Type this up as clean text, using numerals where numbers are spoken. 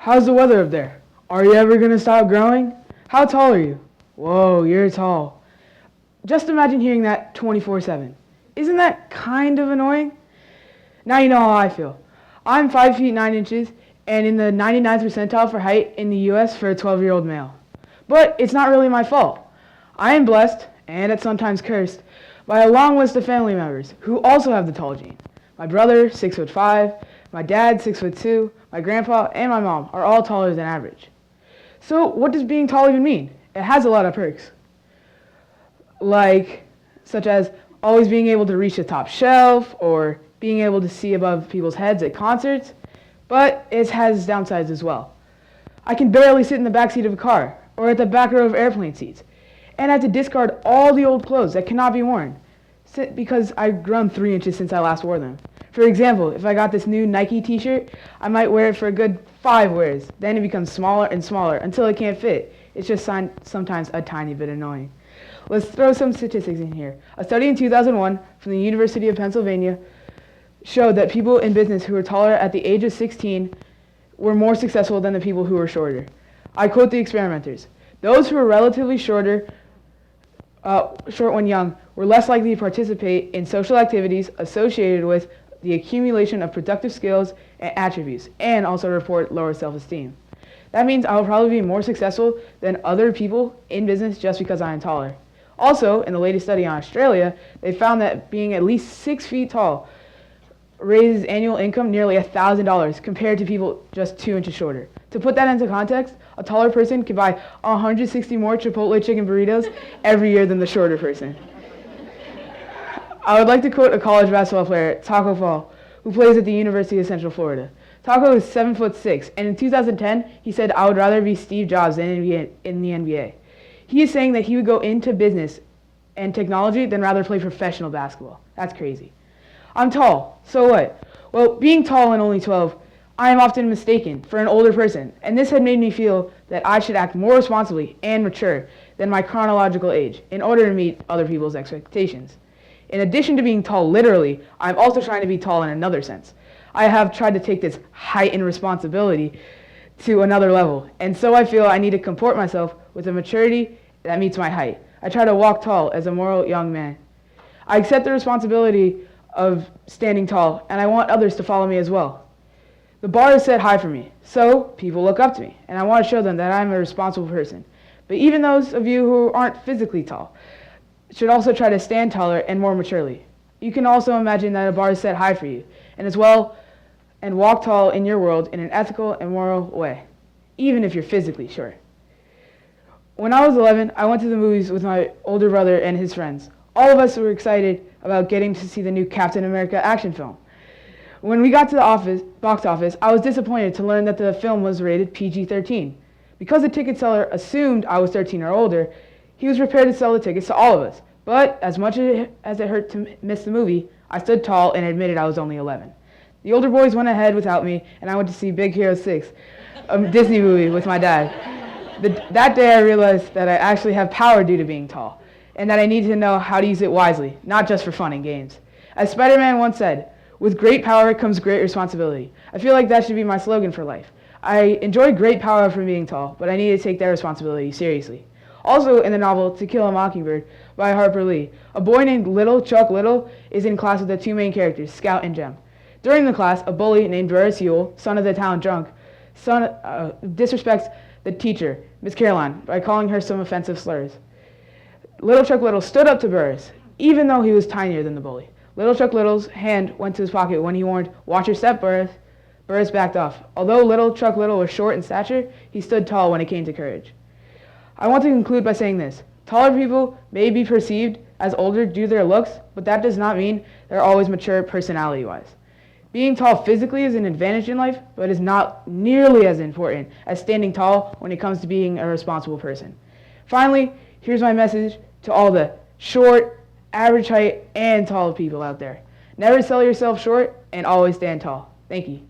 How's the weather up there? Are you ever going to stop growing? How tall are you? Whoa, you're tall. Just imagine hearing that 24/7. Isn't that kind of annoying? Now you know how I feel. I'm 5 feet 9 inches and in the 99th percentile for height in the US for a 12-year-old male. But it's not really my fault. I am blessed, and it's sometimes cursed, by a long list of family members who also have the tall gene. My brother, 6'5", my dad, 6'2", my grandpa, and my mom are all taller than average. So what does being tall even mean? It has a lot of perks, such as always being able to reach the top shelf or being able to see above people's heads at concerts, but it has downsides as well. I can barely sit in the backseat of a car or at the back row of airplane seats, and I have to discard all the old clothes that cannot be worn because I've grown 3 inches since I last wore them. For example, if I got this new Nike t-shirt, I might wear it for a good 5 wears. Then it becomes smaller and smaller until it can't fit. It's just sometimes a tiny bit annoying. Let's throw some statistics in here. A study in 2001 from the University of Pennsylvania showed that people in business who were taller at the age of 16 were more successful than the people who were shorter. I quote the experimenters. Those who were relatively short when young were less likely to participate in social activities associated with the accumulation of productive skills and attributes, and also report lower self-esteem. That means I will probably be more successful than other people in business just because I am taller. Also, in the latest study on Australia, they found that being at least 6 feet tall raises annual income nearly $1,000 compared to people just 2 inches shorter. To put that into context, a taller person can buy 160 more Chipotle chicken burritos every year than the shorter person. I would like to quote a college basketball player, Taco Fall, who plays at the University of Central Florida. Taco is 7'6", and in 2010, he said, "I would rather be Steve Jobs than in the NBA." He is saying that he would go into business and technology than rather play professional basketball. That's crazy. I'm tall, so what? Well, being tall and only 12, I am often mistaken for an older person, and this had made me feel that I should act more responsibly and mature than my chronological age in order to meet other people's expectations. In addition to being tall literally, I'm also trying to be tall in another sense. I have tried to take this heightened responsibility to another level, and so I feel I need to comport myself with a maturity that meets my height. I try to walk tall as a moral young man. I accept the responsibility of standing tall, and I want others to follow me as well. The bar is set high for me, so people look up to me, and I want to show them that I'm a responsible person. But even those of you who aren't physically tall should also try to stand taller and more maturely. You can also imagine that a bar is set high for you, and walk tall in your world in an ethical and moral way, even if you're physically short. When I was 11, I went to the movies with my older brother and his friends. All of us were excited about getting to see the new Captain America action film. When we got to the box office, I was disappointed to learn that the film was rated PG-13. Because the ticket seller assumed I was 13 or older, he was prepared to sell the tickets to all of us. But as much as it hurt to miss the movie, I stood tall and admitted I was only 11. The older boys went ahead without me, and I went to see Big Hero 6, a Disney movie with my dad. That day I realized that I actually have power due to being tall, and that I need to know how to use it wisely, not just for fun and games. As Spider-Man once said, "With great power comes great responsibility." I feel like that should be my slogan for life. I enjoy great power from being tall, but I need to take that responsibility seriously. Also in the novel To Kill a Mockingbird by Harper Lee, a boy named Chuck Little is in class with the two main characters, Scout and Jem. During the class, a bully named Burris Yule, son of the town drunk, disrespects the teacher, Miss Caroline, by calling her some offensive slurs. Chuck Little stood up to Burris, even though he was tinier than the bully. Chuck Little's hand went to his pocket when he warned, "Watch your step, Burris." Burris backed off. Although Chuck Little was short in stature, he stood tall when it came to courage. I want to conclude by saying this. Taller people may be perceived as older due to their looks, but that does not mean they're always mature personality-wise. Being tall physically is an advantage in life, but is not nearly as important as standing tall when it comes to being a responsible person. Finally, here's my message to all the short, average height, and tall people out there. Never sell yourself short and always stand tall. Thank you.